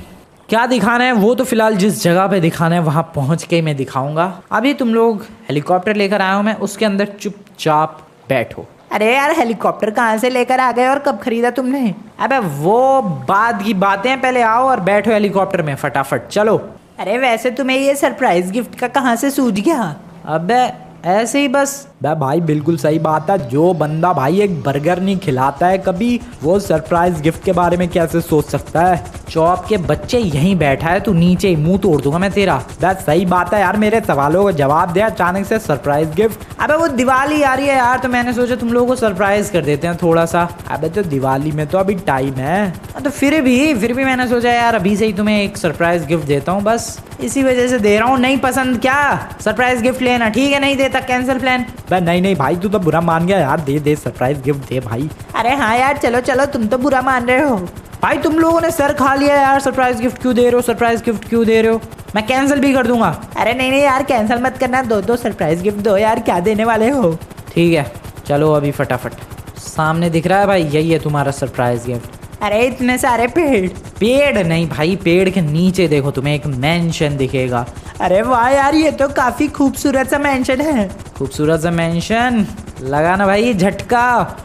क्या दिखाना है वो तो फिलहाल जिस जगह पे दिखाना है वहाँ पहुँच के मैं दिखाऊंगा। अभी तुम लोग हेलीकॉप्टर लेकर आए हो मैं, उसके अंदर चुपचाप बैठो। अरे यार हेलीकॉप्टर कहाँ से लेकर आ गए और कब खरीदा तुमने? अबे वो बाद की बातें हैं, पहले आओ और बैठो हेलीकॉप्टर में फटाफट चलो। अरे वैसे तुम्हें ये सरप्राइज गिफ्ट का कहाँ से सूझ गया? अबे ऐसे ही बस। भाई बिल्कुल सही बात है, जो बंदा भाई एक बर्गर नहीं खिलाता है कभी, वो सरप्राइज गिफ्ट के बारे में कैसे सोच सकता है। चौप के बच्चे यहीं बैठा है, तू नीचे ही मुंह तोड़ दूंगा मैं तेरा। बस सही बात है यार, मेरे सवालों का जवाब दे अचानक से सरप्राइज गिफ्ट। अबे वो दिवाली आ रही है यार, तो मैंने सोचा तुम लोगों को सरप्राइज कर देते हैं थोड़ा सा। अबे तो दिवाली में तो अभी टाइम है। तो फिर भी मैंने सोचा यार अभी से ही तुम्हें एक सरप्राइज गिफ्ट देता हूँ, बस इसी वजह से दे रहा हूँ। नहीं पसंद क्या सरप्राइज गिफ्ट लेना? ठीक है नहीं देता, कैंसिल प्लान। नहीं भाई तू तो बुरा मान गया यार, दे सरप्राइज गिफ्ट दे भाई। अरे हाँ यार चलो चलो, तुम तो बुरा मान रहे हो भाई, तुम लोगों ने सर खा लिया यार। सरप्राइज गिफ्ट क्यों दे रहे हो, सरप्राइज गिफ्ट क्यों दे रहे हो? मैं कैंसिल भी कर दूंगा। अरे नहीं यार कैंसिल मत करना, दो सरप्राइज गिफ्ट दो यार, क्या देने वाले हो? ठीक है चलो अभी फटाफट। सामने दिख रहा है भाई, यही है तुम्हारा सरप्राइज गिफ्ट। अरे इतने सारे पेड़ नहीं भाई, पेड़ के नीचे देखो तुम्हें एक मेंशन दिखेगा। अरे वाह यार, ये तो काफी खूबसूरत सा मेंशन है। खूबसूरत सा मेंशन लगा ना भाई झटका।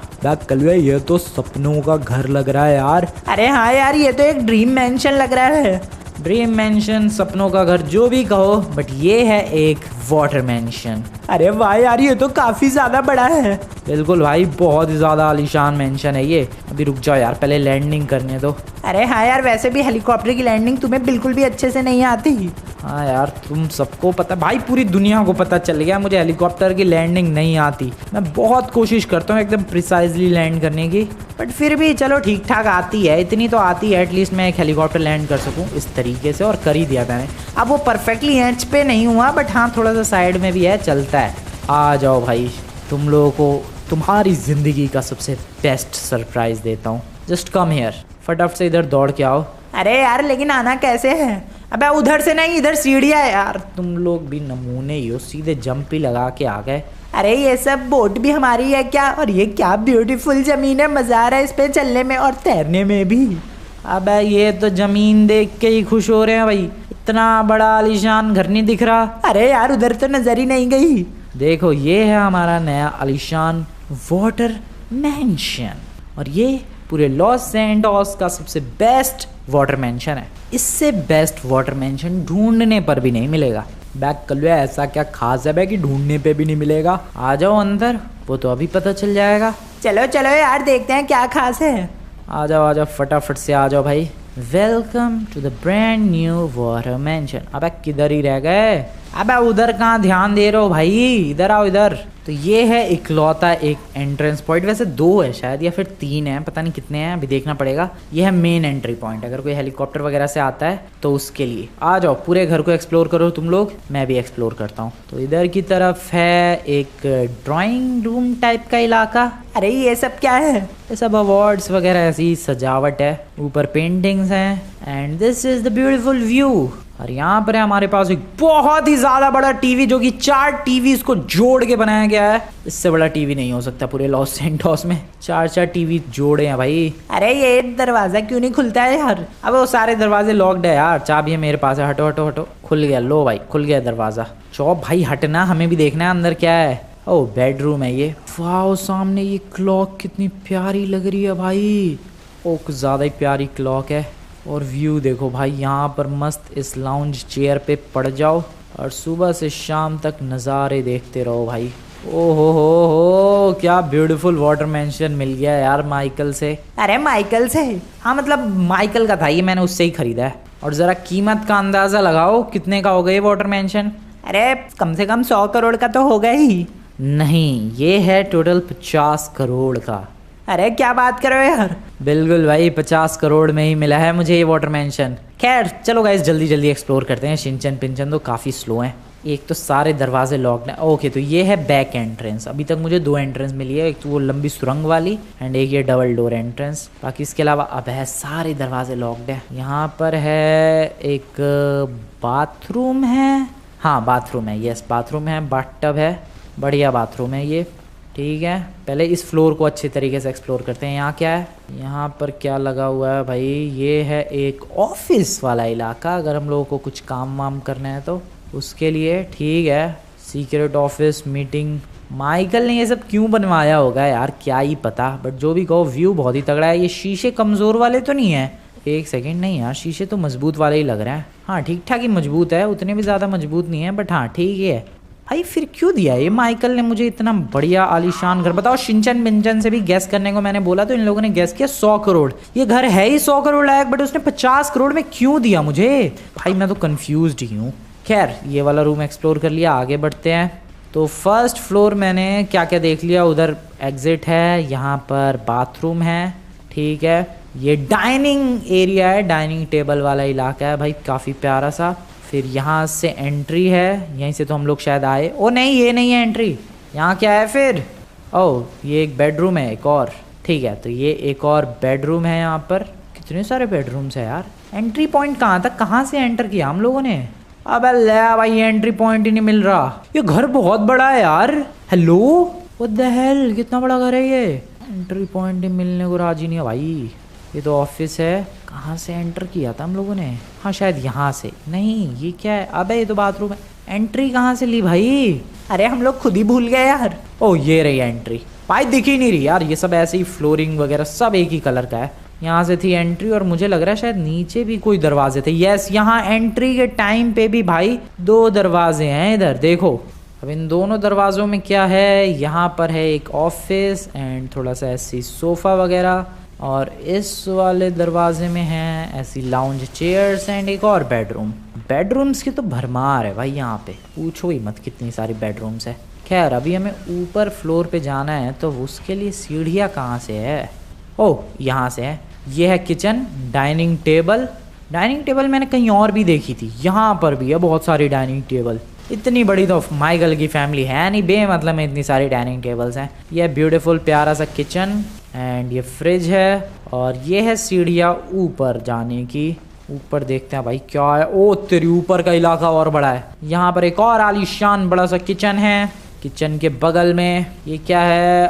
कलवे ये तो सपनों का घर लग रहा है यार। अरे हाँ यार, ये तो एक ड्रीम मेंशन लग रहा है। ड्रीम मेंशन, सपनों का घर, जो भी कहो, बट ये है एक वाटर मेंशन। अरे वाह यार, ये तो काफी ज्यादा बड़ा है। बिल्कुल भाई, बहुत ही ज्यादा आलीशान मेंशन है ये। अभी रुक जाओ यार, पहले लैंडिंग करने दो। अरे हाँ यार, वैसे भी हेलीकॉप्टर की लैंडिंग तुम्हें बिल्कुल भी अच्छे से नहीं आती। हाँ यार, तुम सबको पता भाई, पूरी दुनिया को पता चल गया मुझे हेलीकॉप्टर की लैंडिंग नहीं आती। मैं बहुत कोशिश करता हूँ एकदम प्रिसाइजली लैंड करने की, बट फिर भी चलो ठीक ठाक आती है, इतनी तो आती है एटलीस्ट मैं एक हेलीकॉप्टर लैंड कर सकूँ इस तरीके से, और कर ही दिया मैंने। अब वो परफेक्टली एज पे नहीं हुआ, बट हाँ थोड़ा सा साइड में भी है, चलता है। आ जाओ भाई, तुम लोगों को तुम्हारी ज़िंदगी का सबसे बेस्ट सरप्राइज देता हूँ। जस्ट कम हियर, फटाफट से इधर दौड़ के आओ। अरे यार लेकिन आना कैसे है? अबे उधर से नहीं, इधर सीढ़ियाँ है यार। तुम लोग भी नमूने ही हो, सीधे जंप ही लगा के आ गए। अरे ये सब बोट भी हमारी है क्या? और ये क्या ब्यूटीफुल जमीन है, मजा आ रहा है इस पे चलने में और तैरने में भी। अबे ये तो जमीन देख के ही खुश हो रहे हैं भाई, इतना बड़ा आलीशान घर नहीं दिख रहा। अरे यार उधर तो नजर ही नहीं गई। देखो ये है हमारा नया आलीशान वाटर मेंशन, और ये पूरे लॉस सैंटोस का सबसे बेस्ट वाटर मेंशन है। इससे बेस्ट वाटर मेंशन ढूंढने पर भी नहीं मिलेगा। बैक कलवे ऐसा क्या खास है कि ढूंढने पे भी नहीं मिलेगा? आ जाओ अंदर, वो तो अभी पता चल जाएगा। चलो चलो यार, देखते हैं क्या खास है। आ जाओ फटाफट से आ जाओ भाई। Welcome to the brand new water mansion. अबे किधर ही रह गए? अबे उधर कहाँ ध्यान दे रहे हो भाई, इधर आओ इधर। तो ये है इकलौता एक एंट्रेंस पॉइंट, वैसे 2 है शायद या फिर 3 है, पता नहीं कितने हैं, अभी देखना पड़ेगा। ये है मेन एंट्री पॉइंट, अगर कोई हेलीकॉप्टर वगैरह से आता है तो उसके लिए। आ जाओ पूरे घर को एक्सप्लोर करो तुम लोग, मैं भी एक्सप्लोर करता हूँ। तो इधर की तरफ है एक ड्राइंग रूम टाइप का इलाका। अरे ये सब क्या है? ये सब अवार्ड्स वगैरह ऐसी सजावट है, ऊपर पेंटिंग्स हैं, and this is the beautiful view. और यहाँ पर है हमारे पास एक बहुत ही ज्यादा बड़ा टीवी, जो कि 4 टीवी को जोड़ के बनाया गया है। इससे बड़ा टीवी नहीं हो सकता पूरे लॉस सैंटोस में। 4 टीवी जोड़े हैं भाई। अरे ये दरवाजा क्यों नहीं खुलता है यार? अब वो सारे दरवाजे लॉक्ड है यार, चाबी है मेरे पास है। हटो हटो हटो, खुल गया। लो भाई खुल गया दरवाजा। चौप भाई हटना, हमें भी देखना है अंदर क्या है। ओह बेडरूम है ये। वाओ, सामने ये क्लॉक कितनी प्यारी लग रही है भाई। ओ कुछ ज़्यादा ही प्यारी क्लॉक है। और व्यू देखो भाई, यहाँ पर मस्त इस लाउंज चेयर पे पड़ जाओ और सुबह से शाम तक नज़ारे देखते रहो भाई। ओहो हो, क्या ब्यूटीफुल वाटर मेंशन मिल गया यार माइकल से। अरे माइकल से? हाँ मतलब माइकल का था ये, मैंने उससे ही खरीदा है। और ज़रा कीमत का अंदाज़ा लगाओ कितने का होगा ये वाटर मेंशन? अरे कम से कम 100 करोड़ का तो होगा ही। नहीं, ये है टोटल 50 करोड़ का। अरे क्या बात कर रहे हो यार? बिल्कुल भाई, 50 करोड़ में ही मिला है मुझे ये वाटर मेंशन। खैर चलो गाइस, जल्दी जल्दी एक्सप्लोर करते हैं। शिनचैन पिंचन तो काफ़ी स्लो हैं। एक तो सारे दरवाजे लॉक्ड हैं। ओके, तो ये है बैक एंट्रेंस। अभी तक मुझे 2 एंट्रेंस मिली है, एक तो वो लंबी सुरंग वाली एंड एक ये डबल डोर एंट्रेंस। बाकी इसके अलावा अब है सारे दरवाजे लॉक्ड हैं। यहाँ पर है एक बाथरूम है। हाँ बाथरूम है, यस बाथरूम है, बाथटब है, बढ़िया बाथरूम है ये। ठीक है, पहले इस फ्लोर को अच्छे तरीके से एक्सप्लोर करते हैं। यहाँ क्या है? यहाँ पर क्या लगा हुआ है भाई? ये है एक ऑफिस वाला इलाका, अगर हम लोगों को कुछ काम वाम करना है तो उसके लिए। ठीक है, सीक्रेट ऑफिस, मीटिंग माइकल ने ये सब क्यों बनवाया होगा यार, क्या ही पता, बट जो भी कहो व्यू बहुत ही तगड़ा है। ये शीशे कमज़ोर वाले तो नहीं है? एक सेकंड, नहीं यार शीशे तो मजबूत वाले ही लग रहे हैं। हाँ ठीक ठाक ही मजबूत है, उतने भी ज़्यादा मजबूत नहीं है, बट हाँ ठीक ही है। भाई फिर क्यों दिया ये माइकल ने मुझे इतना बढ़िया आलीशान घर? बताओ, शिनचैन बिंचन से भी गैस करने को मैंने बोला तो इन लोगों ने गैस किया 100 करोड़। ये घर है ही 100 करोड़ लायक, बट उसने 50 करोड़ में क्यों दिया मुझे? भाई मैं तो कन्फ्यूज्ड ही हूँ। खैर ये वाला रूम एक्सप्लोर कर लिया, आगे बढ़ते हैं। तो फर्स्ट फ्लोर मैंने क्या क्या देख लिया, उधर एग्जिट है, यहाँ पर बाथरूम है, ठीक है। ये डाइनिंग एरिया है, डाइनिंग टेबल वाला इलाका है भाई, काफ़ी प्यारा सा। फिर यहाँ से एंट्री है, यहीं से तो हम लोग शायद आए। ओ नहीं, ये नहीं है एंट्री, यहाँ क्या है फिर? ओह ये एक बेडरूम है एक और, ठीक है। तो ये एक और बेडरूम है, यहाँ पर कितने सारे बेडरूम्स है यार। एंट्री पॉइंट कहाँ था, कहाँ से एंटर किया हम लोगों ने? अबे ले भाई, ये एंट्री पॉइंट ही नहीं मिल रहा। ये घर बहुत बड़ा है यार। हेलो व्हाट द हेल, कितना बड़ा घर है ये? एंट्री पॉइंट ही मिलने को राजी नहीं है भाई। ये तो ऑफिस है, कहाँ से एंटर किया था हम लोगों ने? हाँ शायद यहाँ से। नहीं ये क्या है? अबे ये तो बाथरूम है। एंट्री कहाँ से ली भाई? अरे हम लोग खुद ही भूल गए यार। ओ ये रही एंट्री भाई, दिख ही नहीं रही यार। ये सब ऐसे ही फ्लोरिंग वगैरह सब एक ही कलर का है। यहाँ से थी एंट्री और मुझे लग रहा है शायद नीचे भी कोई दरवाजे थे। यस, यहाँ एंट्री के टाइम पे भी भाई 2 दरवाजे हैं इधर, देखो। अब इन दोनों दरवाज़ों में क्या है, यहाँ पर है एक ऑफिस एंड थोड़ा सा ऐसी सोफ़ा वगैरह, और इस वाले दरवाजे में है ऐसी लाउंज चेयर्स एंड एक और बेडरूम। बेडरूम्स की तो भरमार है भाई यहाँ पे, पूछो ही मत कितनी सारी बेडरूम्स है। खैर अभी हमें ऊपर फ्लोर पे जाना है, तो उसके लिए सीढ़ियाँ कहाँ से है? ओह यहाँ से है। ये है kitchen, dining table. Dining table मैंने कहीं और भी देखी थी, यहाँ पर भी है बहुत सारी डाइनिंग टेबल। इतनी बड़ी तो माइकल की फैमिली है नहीं, बे मतलब में इतनी सारी डाइनिंग टेबल्स हैं। ये ब्यूटीफुल प्यारा सा किचन एंड ये फ्रिज है, और ये है सीढ़ियाँ ऊपर जाने की। ऊपर देखते हैं भाई क्या है। ओ तेरी, ऊपर का इलाका और बड़ा है। यहाँ पर एक और आलीशान बड़ा सा किचन है। किचन के बगल में ये क्या है?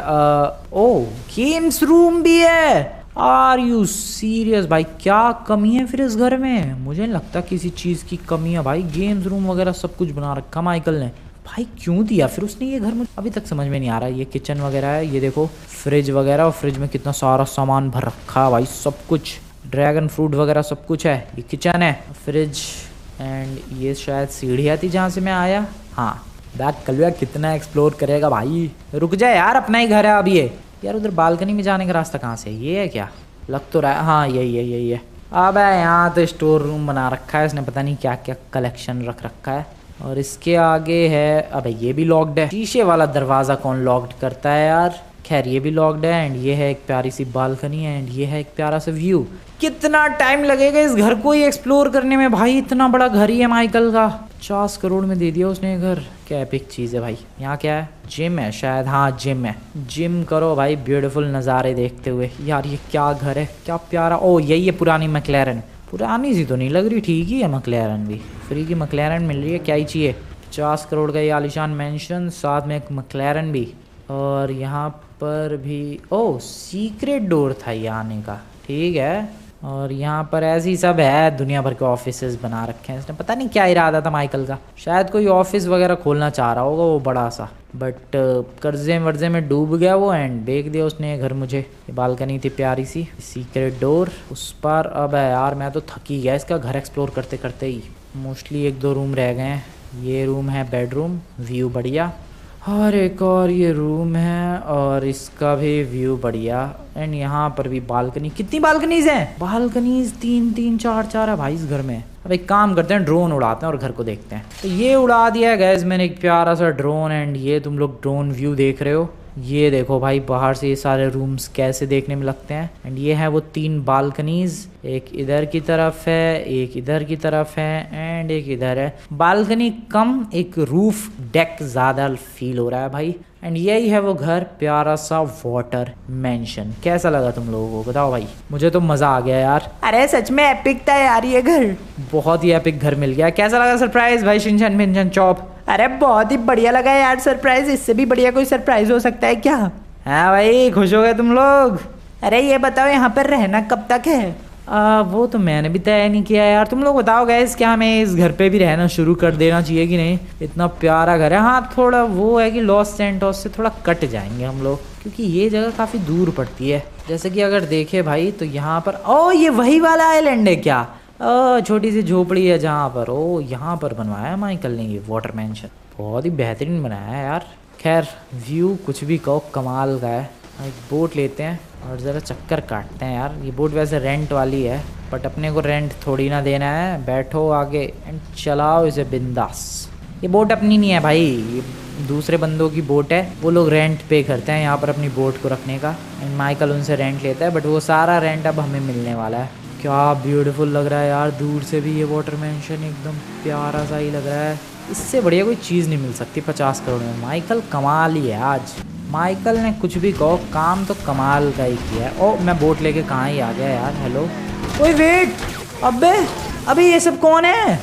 ओ गेम्स रूम भी है। आर यू सीरियस भाई, क्या कमी है फिर इस घर में? मुझे नहीं लगता किसी चीज़ की कमी है भाई। गेम्स रूम वगैरह सब कुछ बना रखा माइकल ने। भाई क्यों दिया फिर उसने ये घर? मुझे अभी तक समझ में नहीं आ रहा है। ये किचन वगैरह है, ये देखो फ्रिज वगैरह, और फ्रिज में कितना सारा सामान भर रखा है भाई, सब कुछ, ड्रैगन फ्रूट वगैरह सब कुछ है। ये किचन है, फ्रिज, एंड ये शायद सीढ़ियाँ थी जहाँ से मैं आया। हाँ बैक कलवा, कितना एक्सप्लोर करेगा भाई। रुक जाए यार, अपना ही घर है अब ये। यार उधर बालकनी में जाने का रास्ता कहाँ से है? ये है क्या? लग तो रहा है, हाँ यही है। अब यहाँ तो स्टोर रूम बना रखा है इसने, पता नहीं क्या क्या कलेक्शन रख रखा है। और इसके आगे है, अबे ये भी लॉक्ड है। शीशे वाला दरवाज़ा कौन लॉक्ड करता है यार? खैर ये भी लॉक्ड है। एंड ये है एक प्यारी सी बालकनी एंड ये है एक प्यारा सा व्यू। कितना टाइम लगेगा इस घर को ही एक्सप्लोर करने में भाई? इतना बड़ा घर ही है माइकल का, 50 करोड़ में दे दिया उसने घर। क्या एपिक चीज़ है भाई। यहाँ क्या है? जिम है शायद, हाँ जिम है। जिम करो भाई ब्यूटीफुल नज़ारे देखते हुए। यार ये क्या घर है, क्या प्यारा। ओ यही है पुरानी मैक्लेरन। पुरानी सी तो नहीं लग रही, ठीक ही है मैक्लेरन भी। फ्री की मैक्लेरन मिल रही है, क्या ही चाहिए। 50 करोड़ का ये आलीशान मेंशन, साथ में एक मैक्लेरन भी। और यहाँ पर भी ओ सीक्रेट डोर था ये आने का, ठीक है। और यहाँ पर ऐसी सब है, दुनिया भर के ऑफिसेस बना रखे हैं इसने। पता नहीं क्या इरादा था माइकल का, शायद कोई ऑफिस वगैरह खोलना चाह रहा होगा वो बड़ा सा, बट कर्जे वर्जे में डूब गया वो एंड बेच दिया उसने ये घर मुझे। ये बालकनी थी प्यारी सी, सीक्रेट डोर उस पर। अब है यार मैं तो थक ही गया इसका घर एक्सप्लोर करते करते ही। मोस्टली 1-2 रूम रह गए हैं। ये रूम है बेडरूम, व्यू बढ़िया। और एक और ये रूम है और इसका भी व्यू बढ़िया। एंड यहाँ पर भी बालकनी। कितनी बालकनीज हैं? बालकनीज 3-3 4-4 है भाई इस घर में। अब एक काम करते हैं, ड्रोन उड़ाते हैं और घर को देखते हैं। तो ये उड़ा दिया गैस मैंने एक प्यारा सा ड्रोन। एंड ये तुम लोग ड्रोन व्यू देख रहे हो, ये देखो भाई बाहर से ये सारे रूम्स कैसे देखने में लगते हैं। एंड ये है वो 3 बालकनीज, एक इधर की तरफ है, एक इधर की तरफ है एंड एक इधर है। बालकनी कम एक रूफ डेक ज़्यादा फील हो रहा है भाई। एंड यही है वो घर, प्यारा सा वाटर मेंशन। कैसा लगा तुम लोगों को बताओ भाई? मुझे तो मज़ा आ गया यार। अरे सच में एपिक था यार ये घर, बहुत ही एपिक घर मिल गया। कैसा लगा सरप्राइज भाई शिनचैन मिनचैन चॉप? अरे बहुत ही बढ़िया लगा यार सरप्राइज, इससे भी बढ़िया कोई सरप्राइज हो सकता है क्या? हाँ भाई खुश हो गए तुम लोग? अरे ये बताओ यहाँ पर रहना कब तक है? वो तो मैंने भी तय नहीं किया यार। तुम लोग बताओ गैस, क्या हमें इस घर पे भी रहना शुरू कर देना चाहिए कि नहीं? इतना प्यारा घर है। हाँ थोड़ा वो है कि लॉस सैंटोस से थोड़ा कट जाएंगे हम लोग, क्योंकि ये जगह काफ़ी दूर पड़ती है। जैसे कि अगर देखे भाई तो यहाँ पर ये वही वाला आइलैंड है क्या? छोटी सी झोपड़ी है जहाँ पर यहाँ पर बनवाया माइकल ने ये वाटर मैंशन। बहुत ही बेहतरीन बनाया है यार। खैर व्यू कुछ भी कहो कमाल का है। एक बोट लेते हैं और ज़रा चक्कर काटते हैं यार। ये बोट वैसे रेंट वाली है, बट अपने को रेंट थोड़ी ना देना है। बैठो आगे एंड चलाओ इसे बिंदास। ये बोट अपनी नहीं है भाई, ये दूसरे बंदों की बोट है। वो लोग रेंट पे करते हैं यहाँ पर अपनी बोट को रखने का, एंड माइकल उनसे रेंट लेता है, बट वो सारा रेंट अब हमें मिलने वाला है। क्या ब्यूटीफुल लग रहा है यार, दूर से भी ये वाटर मैंशन एकदम प्यारा सा ही लग रहा है। इससे बढ़िया कोई चीज़ नहीं मिल सकती 50 करोड़ में। माइकल कमाल ही है आज। माइकल ने कुछ भी कहो, काम तो कमाल का ही किया है। मैं बोट लेके कहाँ ही आ गया यार। हेलो ओए वेट, अबे ये सब कौन है?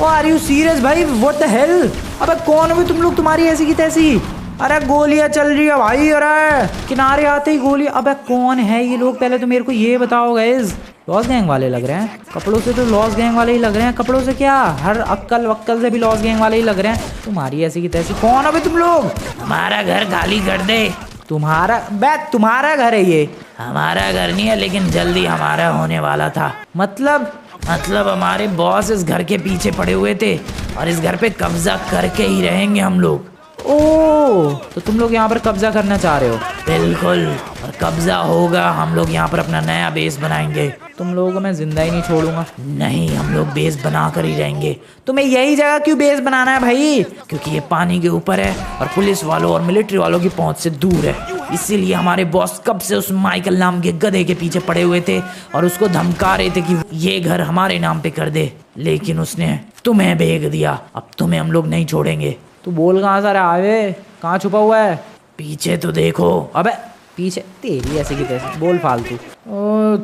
आर यू सीरियस भाई? What the hell? अबे कौन हो तुम लोग? तुम्हारी ऐसी की तैसी? अरे गोलियां चल रही है भाई। अरे किनारे आते ही गोली। अबे कौन है ये लोग? पहले तो मेरे को ये बताओ गाइस। लॉस गैंग वाले लग रहे हैं, कपड़ों से तो लॉस गैंग वाले ही लग रहे हैं। कपड़ों से क्या, हर अक्कल वक्कल से भी लॉस गैंग वाले ही लग रहे हैं। तुम्हारी ऐसी की तैसी। कौन अबे तुम लोग? हमारा घर खाली कर दे। तुम्हारा घर है ये? हमारा घर नहीं है, लेकिन जल्दी हमारा होने वाला था। मतलब हमारे बॉस इस घर के पीछे पड़े हुए थे और इस घर पे कब्जा करके ही रहेंगे हम लोग। तो तुम लोग यहाँ पर कब्जा करना चाह रहे हो? बिल्कुल, और कब्जा होगा। हम लोग यहाँ पर अपना नया बेस बनाएंगे। तुम लोगों को मैं जिंदा ही नहीं छोड़ूंगा। नहीं, हम लोग बेस बना कर ही रहेंगे। तुम्हें यही जगह क्यों बेस बनाना है भाई? क्योंकि ये पानी के ऊपर है और पुलिस वालों और मिलिट्री वालों की पहुंच से दूर है। इसीलिए हमारे बॉस कब से उस माइकल नाम के गधे के पीछे पड़े हुए थे और उसको धमका रहे थे कि ये घर हमारे नाम पे कर दे, लेकिन उसने तुम्हें भेज दिया। अब तुम्हें हम लोग नहीं छोड़ेंगे। तू बोल कहाँ सारे आवे, कहाँ छुपा हुआ है? पीछे तो देखो। अबे पीछे तेरी ऐसे की तैसे बोल फालतू।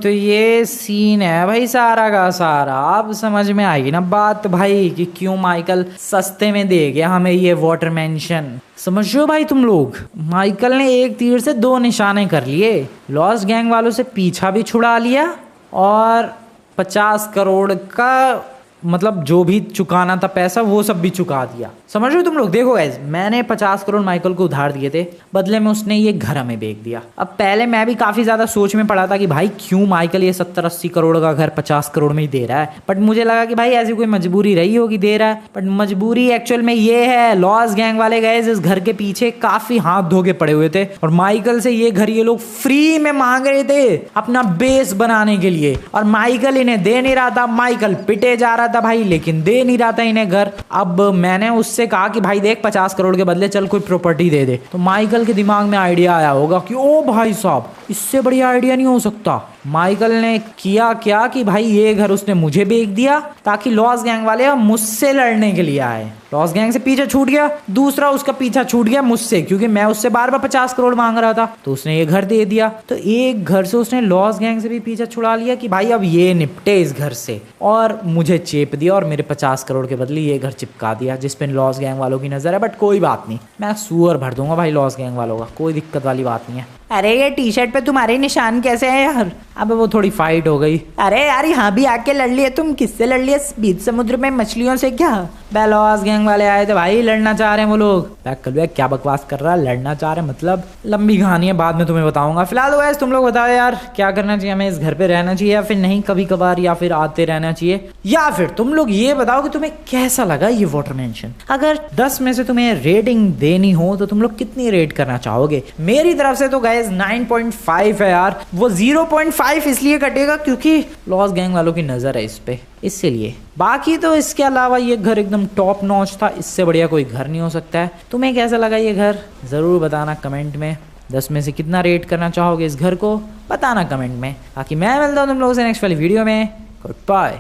तो ये सीन है भाई सारा का सारा। अब समझ में आएगी ना बात भाई कि क्यों माइकल सस्ते में दे गया हमें ये वाटर मैंशन। समझो भाई तुम लोग, माइकल ने एक तीर से 2 निशाने कर लिए। लॉस गैंग वालों से पीछा भी छुड़ा लिया और 50 करोड़ का मतलब जो भी चुकाना था पैसा वो सब भी चुका दिया। समझ रहे हो तुम लोग? देखो गाइस, मैंने 50 करोड़ माइकल को उधार दिए थे, बदले में उसने ये घर हमें बेच दिया। अब पहले मैं भी काफी ज्यादा सोच में पड़ा था कि भाई क्यों माइकल ये 70-80 करोड़ का घर 50 करोड़ में ही दे रहा है, बट मुझे लगा कि भाई ऐसी कोई मजबूरी रही होगी दे रहा है। बट मजबूरी एक्चुअल में ये है, लॉस गैंग वाले गाइस इस घर के पीछे काफी हाथ धो के पड़े हुए थे और माइकल से ये घर ये लोग फ्री में मांग रहे थे अपना बेस बनाने के लिए, और माइकल इन्हें दे नहीं रहा था। माइकल पिटे जा रहा था भाई, लेकिन दे नहीं रहा था इन्हें घर। अब मैंने उससे कहा कि भाई देख 50 करोड़ के बदले चल कोई प्रॉपर्टी दे दे। तो माइकल के दिमाग में आइडिया आया होगा कि ओ भाई साहब, इससे बढ़िया आइडिया नहीं हो सकता। माइकल ने किया क्या कि भाई ये घर उसने मुझे बेच दिया ताकि लॉस गैंग वाले मुझसे लड़ने के लिए आए। लॉस गैंग से पीछा छूट गया, दूसरा उसका पीछा छूट गया मुझसे, क्योंकि मैं उससे बार बार 50 करोड़ मांग रहा था, तो उसने ये घर दे दिया। तो एक घर से उसने लॉस गैंग से भी पीछा छुड़ा लिया कि भाई अब ये निपटे इस घर से, और मुझे चेप दिया और मेरे 50 करोड़ के बदले ये घर चिपका दिया जिस पे लॉस गैंग वालों की नजर है। बट कोई बात नहीं, मैं सुअर भर दूंगा भाई लॉस गैंग वालों का, कोई दिक्कत वाली बात नहीं है। अरे ये टी शर्ट पे तुम्हारे निशान कैसे हैं यार? अब वो थोड़ी फाइट हो गई। अरे यार यहाँ भी आके लड़ लिए तुम। किससे लड़ लिए? बीच समुद्र में मछलियों से क्या? लॉस गैंग वाले आए थे भाई, लड़ना चाह रहे हैं वो लोग। क्या बकवास कर रहा है, लड़ना चाह रहे हैं मतलब? लंबी कहानी है, बाद में तुम्हें बताऊंगा। फिलहाल वैसे तुम लोग बताओ यार क्या करना चाहिए हमें? इस घर पे रहना चाहिए या फिर नहीं कभी कभार, या फिर आते रहना चाहिए? या फिर तुम लोग ये बताओ कि तुम्हें कैसा लगा ये वाटर मैंशन? अगर 10 में से तुम्हें रेटिंग देनी हो तो तुम लोग कितनी रेट करना चाहोगे? मेरी तरफ से तो गाइस 9.5 है यार। वो 0.5 इसलिए कटेगा क्योंकि लॉस गैंग वालों की नजर है इस पे, इसलिए। बाकी तो इसके अलावा ये घर एकदम टॉप नॉच था, इससे बढ़िया कोई घर नहीं हो सकता है। तुम्हें कैसा लगा ये घर जरूर बताना कमेंट में। 10 में से कितना रेट करना चाहोगे इस घर को, बताना कमेंट में। बाकी मैं मिलता हूँ तुम लोगों से नेक्स्ट वाली वीडियो में। Good bye.